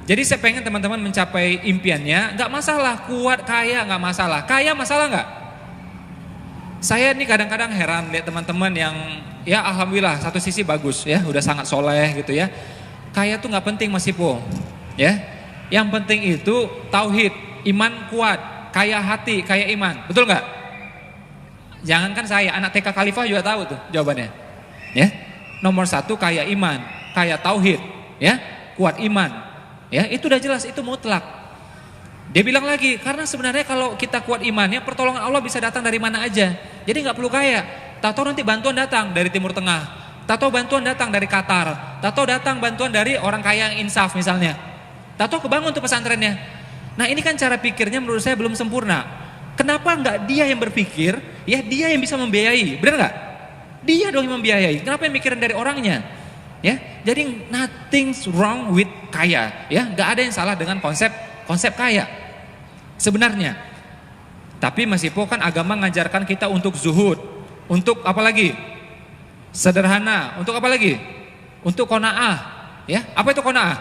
Jadi saya pengen teman-teman mencapai impiannya, nggak masalah, kuat, kaya nggak masalah. Kaya masalah nggak? Saya ini kadang-kadang heran lihat teman-teman yang ya alhamdulillah satu sisi bagus ya, udah sangat soleh gitu ya. Kaya tuh nggak penting Mas Ipo, ya. Yang penting itu tauhid, iman kuat, kaya hati, kaya iman, betul nggak? Jangankan saya, anak TK Khalifah juga tahu tuh jawabannya, ya. Nomor satu kaya iman, kaya tauhid, ya, kuat iman. Ya, itu udah jelas, itu mutlak. Dia bilang lagi, karena sebenarnya kalau kita kuat imannya, pertolongan Allah bisa datang dari mana aja. Jadi nggak perlu kaya. Tahu nanti bantuan datang dari Timur Tengah. Tahu bantuan datang dari Qatar. Tahu datang bantuan dari orang kaya yang insaf misalnya. Tahu kebangun tuh pesantrennya. Nah ini kan cara pikirnya menurut saya belum sempurna. Kenapa nggak dia yang berpikir, ya dia yang bisa membiayai, benar nggak? Dia dong yang membiayai. Kenapa yang mikirin dari orangnya? Ya, jadi nothing's wrong with kaya, ya, nggak ada yang salah dengan konsep kaya sebenarnya. Tapi Mas Ipo kan agama mengajarkan kita untuk zuhud, untuk apa lagi? Sederhana, untuk apa lagi? Untuk qanaah, ya. Apa itu qanaah?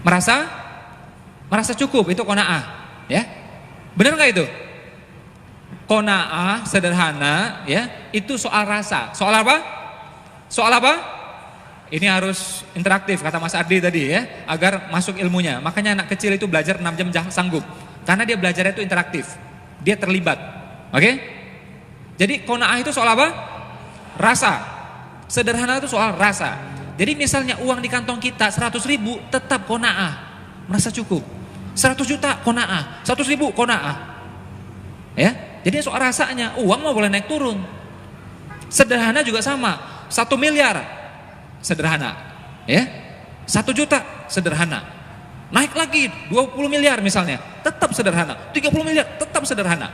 Merasa cukup, itu qanaah, ya. Benar nggak itu? Qanaah sederhana, ya, itu soal rasa. Soal apa? Soal apa? Ini harus interaktif kata Mas Ardi tadi ya, agar masuk ilmunya. Makanya anak kecil itu belajar 6 jam sanggup. Karena dia belajarnya itu interaktif. Dia terlibat. Oke? Jadi qanaah itu soal apa? Rasa. Sederhana itu soal rasa. Jadi misalnya uang di kantong kita 100 ribu tetap qanaah, merasa cukup. 100 juta qanaah, 100 ribu qanaah. Ya? Jadi soal rasanya, uang mau boleh naik turun. Sederhana juga sama. 1 miliar sederhana, ya. 1 juta sederhana. Naik lagi 20 miliar misalnya, tetap sederhana. 30 miliar tetap sederhana.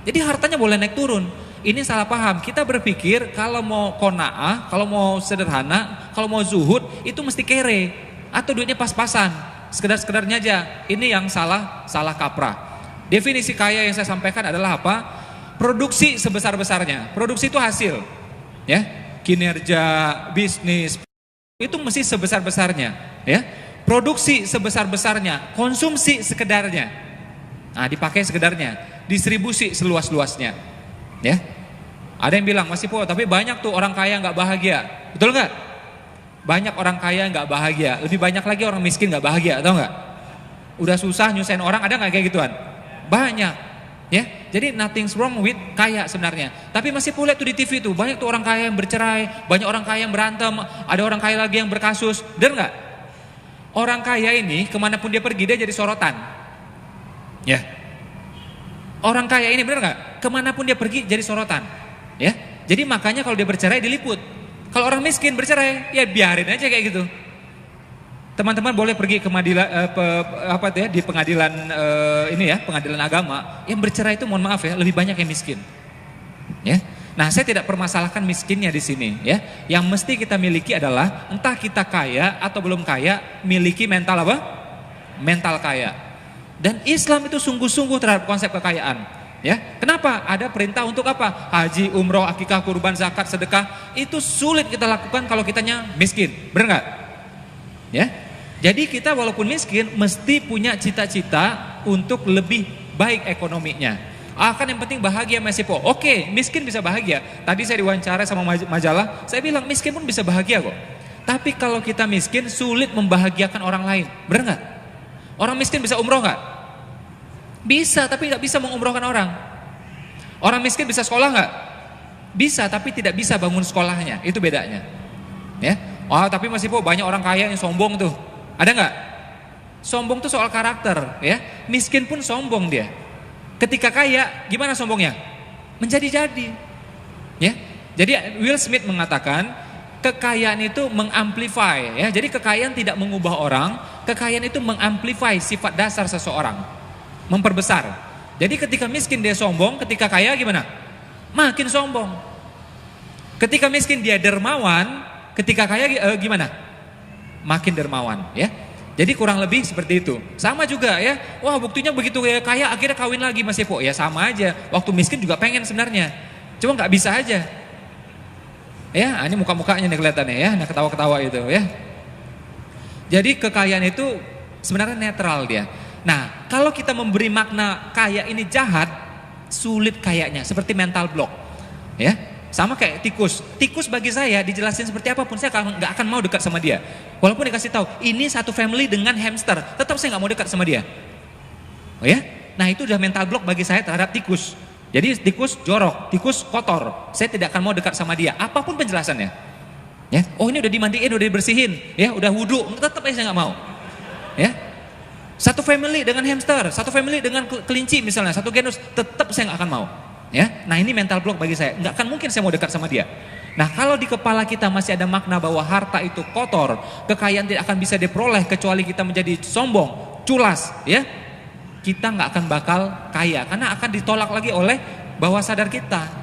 Jadi hartanya boleh naik turun. Ini salah paham. Kita berpikir kalau mau qanaah, kalau mau sederhana, kalau mau zuhud itu mesti kere atau duitnya pas-pasan. Sekedar-sekedarnya aja. Ini yang salah kaprah. Definisi kaya yang saya sampaikan adalah apa? Produksi sebesar-besarnya. Produksi itu hasil, ya. Kinerja, bisnis, itu mesti sebesar-besarnya, ya. Produksi sebesar-besarnya, konsumsi sekedarnya. Nah, dipakai sekedarnya, distribusi seluas-luasnya, ya. Ada yang bilang, Mas Ipo, tapi banyak tuh orang kaya nggak bahagia, betul nggak? Banyak orang kaya nggak bahagia, lebih banyak lagi orang miskin nggak bahagia, tahu nggak? Udah susah nyusahin orang, ada nggak kayak gituan? Banyak. Ya, jadi nothing's wrong with kaya sebenarnya. Tapi masih lihat tuh di TV tuh banyak tuh orang kaya yang bercerai, banyak orang kaya yang berantem, ada orang kaya lagi yang berkasus. Benar nggak? Orang kaya ini kemanapun dia pergi dia jadi sorotan. Ya, orang kaya ini benar nggak? Kemanapun dia pergi jadi sorotan. Ya, jadi makanya kalau dia bercerai diliput. Kalau orang miskin bercerai, ya biarin aja kayak gitu. Teman-teman boleh pergi ke di pengadilan ini ya, pengadilan agama. Yang bercerai itu mohon maaf ya, lebih banyak yang miskin. Ya. Nah, saya tidak permasalahkan miskinnya di sini ya. Yang mesti kita miliki adalah entah kita kaya atau belum kaya, miliki mental apa? Mental kaya. Dan Islam itu sungguh-sungguh terhadap konsep kekayaan. Ya. Kenapa? Ada perintah untuk apa? Haji, umroh, akikah, kurban, zakat, sedekah. Itu sulit kita lakukan kalau kitanya miskin. Benar nggak? Ya. Jadi kita walaupun miskin mesti punya cita-cita untuk lebih baik ekonominya. Kan yang penting bahagia Mas Ipo. Oke, miskin bisa bahagia. Tadi saya diwawancara sama majalah, saya bilang miskin pun bisa bahagia kok. Tapi kalau kita miskin sulit membahagiakan orang lain. Benar nggak? Orang miskin bisa umroh nggak? Bisa, tapi nggak bisa mengumrohkan orang. Orang miskin bisa sekolah nggak? Bisa, tapi tidak bisa bangun sekolahnya. Itu bedanya. Ya. Tapi Mas Ipo banyak orang kaya yang sombong tuh. Ada nggak? Sombong tuh soal karakter, ya. Miskin pun sombong dia. Ketika kaya, gimana sombongnya? Menjadi-jadi, ya. Jadi Will Smith mengatakan kekayaan itu mengamplify, ya. Jadi kekayaan tidak mengubah orang, kekayaan itu mengamplify sifat dasar seseorang, memperbesar. Jadi ketika miskin dia sombong, ketika kaya gimana? Makin sombong. Ketika miskin dia dermawan, ketika kaya gimana? Makin dermawan, ya. Jadi kurang lebih seperti itu. Sama juga ya. Wah, buktinya begitu ya kaya akhirnya kawin lagi Mas Ipo. Ya sama aja. Waktu miskin juga pengen sebenarnya. Cuma nggak bisa aja. Ya, ini muka-mukanya nih kelihatannya ya. Nah, ketawa-ketawa itu ya. Jadi kekayaan itu sebenarnya netral dia. Nah, kalau kita memberi makna kaya ini jahat, sulit kayaknya, seperti mental block. Ya, sama kayak tikus. Tikus bagi saya dijelasin seperti apapun saya nggak akan mau dekat sama dia. Walaupun dikasih tahu ini satu family dengan hamster, tetap saya nggak mau dekat sama dia. Oh ya, nah itu udah mental block bagi saya terhadap tikus. Jadi tikus jorok, tikus kotor, saya tidak akan mau dekat sama dia. Apapun penjelasannya. Ya, oh ini udah dimandiin, udah dibersihin, ya udah wudhu, tetap aja saya nggak mau. Ya, satu family dengan hamster, satu family dengan kelinci misalnya, satu genus, tetap saya nggak akan mau. Ya, nah ini mental block bagi saya, nggak akan mungkin saya mau dekat sama dia. Nah kalau di kepala kita masih ada makna bahwa harta itu kotor, kekayaan tidak akan bisa diperoleh kecuali kita menjadi sombong, culas, ya, kita nggak akan bakal kaya karena akan ditolak lagi oleh bawah sadar kita.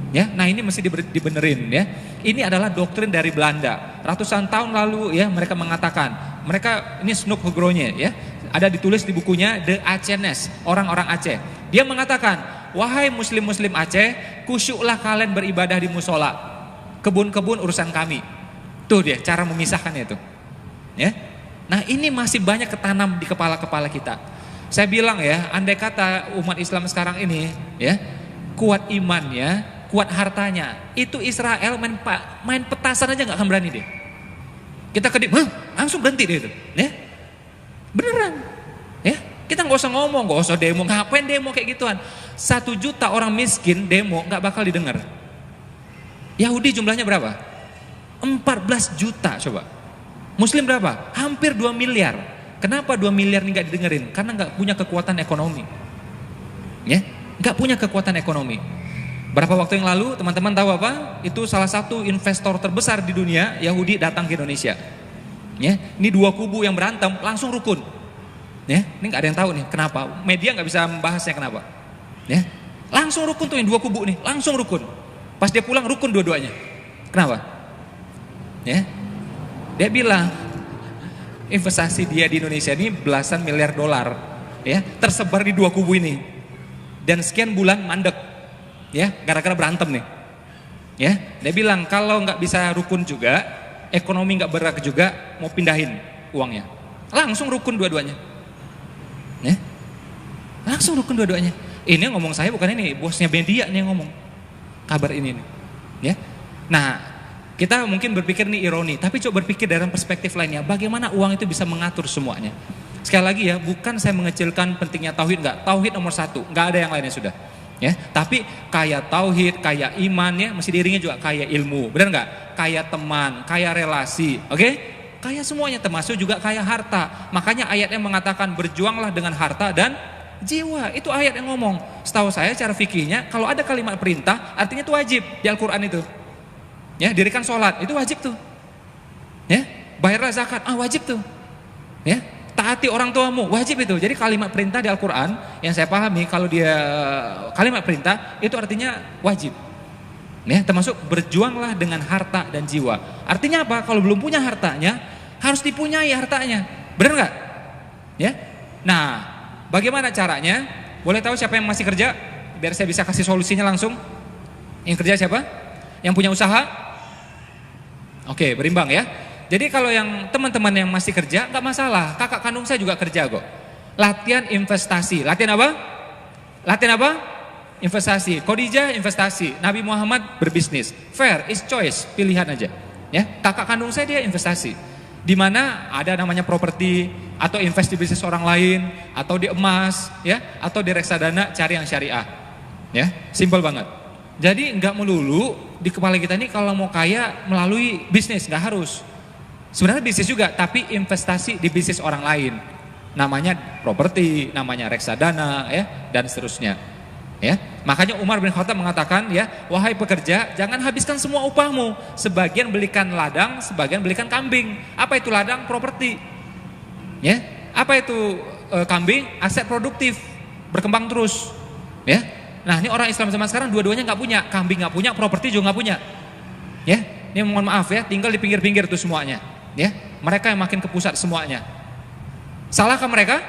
Ya, nah ini mesti dibenerin ya. Ini adalah doktrin dari Belanda. Ratusan tahun lalu ya mereka mengatakan, mereka ini Snoek Hugronje ya, ada ditulis di bukunya The Acehness, orang-orang Aceh. Dia mengatakan, wahai muslim-muslim Aceh, kusyuklah kalian beribadah di musola. Kebun-kebun urusan kami. Tuh dia cara memisahkannya itu. Ya. Nah, ini masih banyak ketanam di kepala-kepala kita. Saya bilang ya, andai kata umat Islam sekarang ini ya, kuat imannya, kuat hartanya, itu Israel main petasan aja nggak akan berani deh. Kita kedip, langsung berhenti deh itu, ya, beneran, ya. Kita nggak usah ngomong, nggak usah demo, ngapain demo kayak gituan. 1 juta orang miskin demo nggak bakal didengar. Yahudi jumlahnya berapa? 14 juta coba. Muslim berapa? Hampir 2 miliar. Kenapa 2 miliar ini nggak didengerin? Karena nggak punya kekuatan ekonomi, ya, nggak punya kekuatan ekonomi. Berapa waktu yang lalu teman-teman tahu apa? Itu salah satu investor terbesar di dunia Yahudi datang ke Indonesia. Ya, ini 2 kubu yang berantem langsung rukun. Ya, ini nggak ada yang tahu nih kenapa. Media nggak bisa membahasnya kenapa. Ya, langsung rukun tuh yang 2 kubu nih, langsung rukun. Pas dia pulang rukun dua-duanya. Kenapa? Ya, dia bilang investasi dia di Indonesia ini belasan miliar dolar. Ya, tersebar di 2 kubu ini. Dan sekian bulan mandek. Ya, gara-gara berantem nih. Ya, dia bilang kalau nggak bisa rukun juga, ekonomi nggak bergerak juga, mau pindahin uangnya. Langsung rukun dua-duanya. Ya, langsung rukun dua-duanya. Ini yang ngomong saya bukan ini, bosnya media nih yang ngomong kabar ini nih. Ya, nah kita mungkin berpikir nih ironi, tapi coba berpikir dalam perspektif lainnya, bagaimana uang itu bisa mengatur semuanya. Sekali lagi ya, bukan saya mengecilkan pentingnya tauhid, nggak. Tauhid nomor 1, nggak ada yang lainnya sudah. Ya, tapi kaya tauhid, kaya iman ya, mesti diiringi juga kaya ilmu, benar nggak? Kaya teman, kaya relasi, oke? Kaya semuanya, termasuk juga kaya harta. Makanya ayatnya mengatakan berjuanglah dengan harta dan jiwa. Itu ayat yang ngomong. Setahu saya cara fikihnya, kalau ada kalimat perintah, artinya itu wajib di Al-Quran itu. Ya, dirikan sholat, itu wajib tuh. Ya, bayarlah zakat, wajib tuh. Ya. Taati orang tuamu, wajib itu. Jadi kalimat perintah di Al-Quran yang saya pahami, kalau dia kalimat perintah itu artinya wajib. Ya, termasuk berjuanglah dengan harta dan jiwa. Artinya apa? Kalau belum punya hartanya, harus dipunyai hartanya. Benar nggak? Ya. Nah, bagaimana caranya? Boleh tahu siapa yang masih kerja? Biar saya bisa kasih solusinya langsung. Yang kerja siapa? Yang punya usaha? Oke, berimbang ya. Jadi kalau yang teman-teman yang masih kerja nggak masalah, kakak kandung saya juga kerja kok. Latihan investasi, latihan apa? Latihan apa? Investasi. Khadijah investasi, Nabi Muhammad berbisnis. Fair is choice, pilihan aja. Ya, kakak kandung saya dia investasi. Di mana ada namanya properti atau invest di bisnis orang lain atau di emas, ya, atau di reksadana cari yang syariah. Ya, simpel banget. Jadi nggak melulu di kepala kita ini kalau mau kaya melalui bisnis, nggak harus. Sebenarnya bisnis juga, tapi investasi di bisnis orang lain. Namanya properti, namanya reksadana, ya, dan seterusnya. Ya, makanya Umar bin Khattab mengatakan, ya, wahai pekerja, jangan habiskan semua upahmu. Sebagian belikan ladang, sebagian belikan kambing. Apa itu ladang? Properti. Ya, apa itu kambing? Aset produktif, berkembang terus. Ya, nah ini orang Islam zaman sekarang dua-duanya nggak punya, kambing nggak punya, properti juga nggak punya. Ya, ini mohon maaf ya, tinggal di pinggir-pinggir itu semuanya. Ya, mereka yang makin ke pusat semuanya. Salahkah mereka?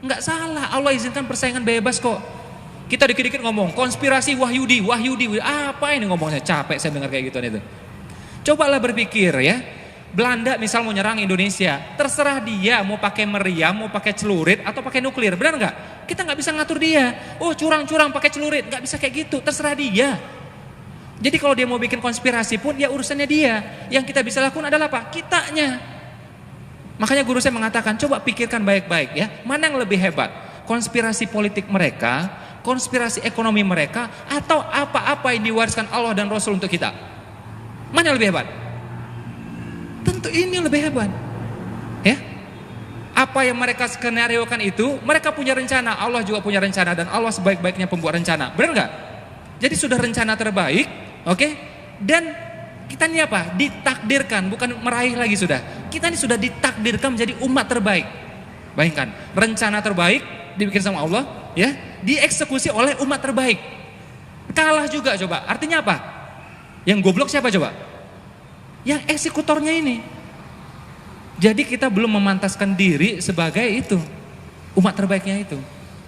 Enggak salah. Allah izinkan persaingan bebas kok. Kita dikit-dikit ngomong konspirasi Wahyudi, apa ini ngomongnya? Capek saya dengar kayak gitu itu. Cobalah berpikir ya. Belanda misal mau nyerang Indonesia, terserah dia mau pakai meriam, mau pakai celurit atau pakai nuklir, benar nggak? Kita nggak bisa ngatur dia. Oh curang-curang pakai celurit, nggak bisa kayak gitu, terserah dia. Jadi kalau dia mau bikin konspirasi pun ya urusannya dia. Yang kita bisa lakukan adalah apa? Kitanya. Makanya guru saya mengatakan, coba pikirkan baik-baik ya, mana yang lebih hebat? Konspirasi politik mereka, konspirasi ekonomi mereka, atau apa-apa yang diwariskan Allah dan Rasul untuk kita? Mana yang lebih hebat? Tentu ini yang lebih hebat. Ya. Apa yang mereka skenariokan itu, mereka punya rencana, Allah juga punya rencana, dan Allah sebaik-baiknya pembuat rencana. Benar nggak? Jadi sudah rencana terbaik, oke? Dan kita ini apa? Ditakdirkan, bukan meraih lagi sudah. Kita ini sudah ditakdirkan menjadi umat terbaik. Bayangkan, rencana terbaik dibikin sama Allah, ya, dieksekusi oleh umat terbaik. Kalah juga coba. Artinya apa? Yang goblok siapa coba? Yang eksekutornya ini. Jadi kita belum memantaskan diri sebagai itu, umat terbaiknya itu.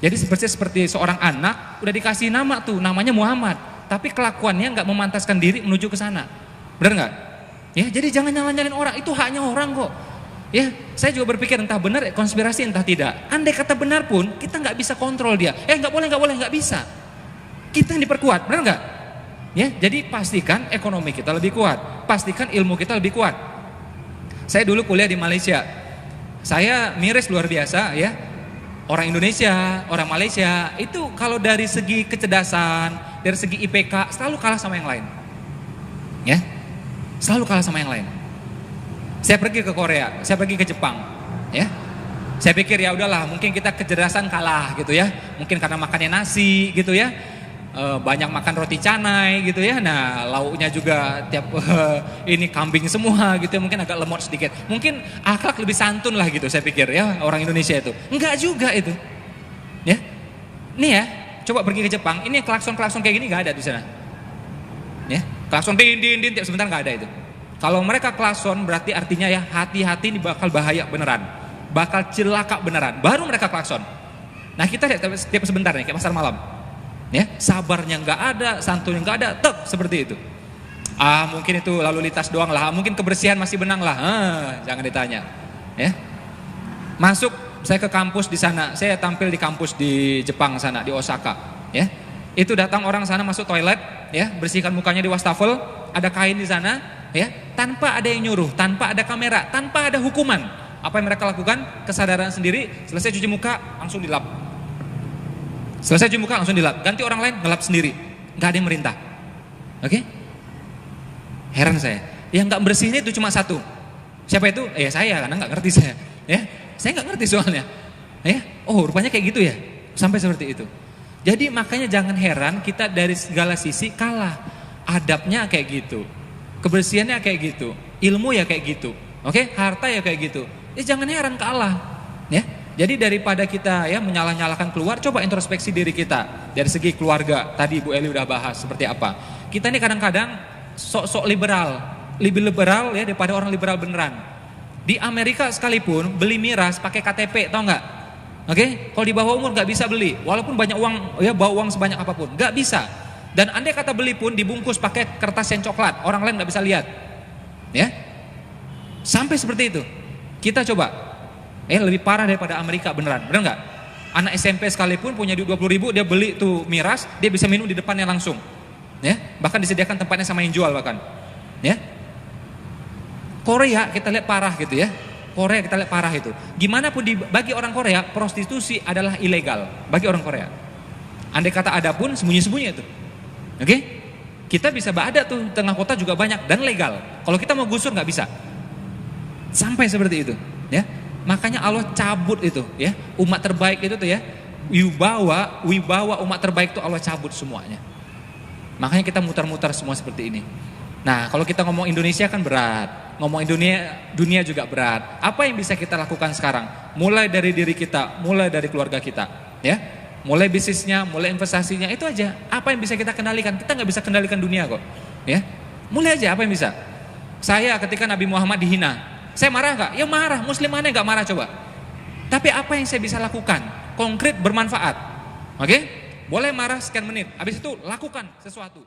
Jadi seperti seorang anak udah dikasih nama tuh, namanya Muhammad, tapi kelakuannya nggak memantaskan diri menuju ke sana. Benar nggak? Ya, jadi jangan nyalain orang, itu haknya orang kok. Ya, saya juga berpikir entah benar konspirasi entah tidak. Andai kata benar pun kita nggak bisa kontrol dia. Nggak boleh, nggak bisa. Kita yang diperkuat, benar nggak? Ya, jadi pastikan ekonomi kita lebih kuat, pastikan ilmu kita lebih kuat. Saya dulu kuliah di Malaysia, saya miris luar biasa ya. Orang Indonesia, orang Malaysia itu kalau dari segi kecerdasan, dari segi IPK selalu kalah sama yang lain. Ya, selalu kalah sama yang lain. Saya pergi ke Korea, saya pergi ke Jepang, ya. Saya pikir ya udahlah, mungkin kita kecerdasan kalah gitu ya, mungkin karena makannya nasi gitu ya. Banyak makan roti canai gitu ya. Nah lauknya juga tiap ini kambing semua gitu ya. Mungkin agak lemot sedikit. Mungkin akhlak lebih santun lah gitu saya pikir ya orang Indonesia itu. Enggak juga itu. Ya. Nih ya, coba pergi ke Jepang. Ini klakson-klakson kayak gini gak ada di sana. Ya, klakson din tiap sebentar gak ada itu. Kalau mereka klakson berarti artinya ya hati-hati ini bakal bahaya beneran. Bakal celaka beneran. Baru mereka klakson. Nah kita lihat tiap sebentar nih kayak pasar malam. Ya, sabarnya nggak ada, santunnya nggak ada, tek seperti itu. Mungkin itu lalu lintas doang lah, mungkin kebersihan masih benang lah, jangan ditanya. Ya, masuk saya ke kampus di sana, saya tampil di kampus di Jepang sana di Osaka. Ya, itu datang orang sana masuk toilet, ya bersihkan mukanya di wastafel, ada kain di sana, ya tanpa ada yang nyuruh, tanpa ada kamera, tanpa ada hukuman. Apa yang mereka lakukan? Kesadaran sendiri, selesai cuci muka langsung dilap. Selesai cuci muka langsung dilap, ganti orang lain ngelap sendiri, nggak ada yang merintah. Oke? Heran saya, yang nggak bersihnya itu cuma satu. Siapa itu? Saya, karena nggak ngerti saya. Ya, saya nggak ngerti soalnya. Ya, oh rupanya kayak gitu ya, sampai seperti itu. Jadi makanya jangan heran kita dari segala sisi kalah. Adabnya kayak gitu, kebersihannya kayak gitu, ilmu ya kayak gitu. Oke, harta ya kayak gitu. Jangan heran kalah. Ya. Jadi daripada kita ya menyalah-nyalahkan keluar, coba introspeksi diri kita. Dari segi keluarga, tadi Bu Eli udah bahas seperti apa. Kita ini kadang-kadang sok-sok liberal, lebih liberal ya daripada orang liberal beneran. Di Amerika sekalipun beli miras pakai KTP, tau nggak? Oke, kalau di bawah umur nggak bisa beli, walaupun banyak uang ya bawa uang sebanyak apapun, nggak bisa. Dan andai kata beli pun dibungkus pakai kertas yang coklat, orang lain nggak bisa lihat. Ya, sampai seperti itu. Kita coba. Lebih parah daripada Amerika beneran, bener nggak? Anak SMP sekalipun punya duit 20.000, dia beli tuh miras, dia bisa minum di depannya langsung, ya. Bahkan disediakan tempatnya sama yang jual bahkan, ya. Korea kita lihat parah gitu ya. Korea kita lihat parah itu. Gimana pun bagi orang Korea prostitusi adalah ilegal bagi orang Korea. Andai kata ada pun sembunyi-sembunyi itu, oke? Kita bisa ada tuh tengah kota juga banyak dan legal. Kalau kita mau gusur nggak bisa, sampai seperti itu, ya. Makanya Allah cabut itu ya, umat terbaik itu tuh ya, wibawa umat terbaik itu Allah cabut semuanya. Makanya kita muter-muter semua seperti ini. Nah kalau kita ngomong Indonesia kan berat, ngomong dunia juga berat. Apa yang bisa kita lakukan sekarang? Mulai dari diri kita, mulai dari keluarga kita, ya, mulai bisnisnya, mulai investasinya, itu aja. Apa yang bisa kita kendalikan? Kita nggak bisa kendalikan dunia kok, ya. Mulai aja apa yang bisa. Saya ketika Nabi Muhammad dihina, saya marah gak? Ya marah, muslim mana yang gak marah coba. Tapi apa yang saya bisa lakukan? Konkret bermanfaat. Oke? Boleh marah sekian menit, habis itu lakukan sesuatu.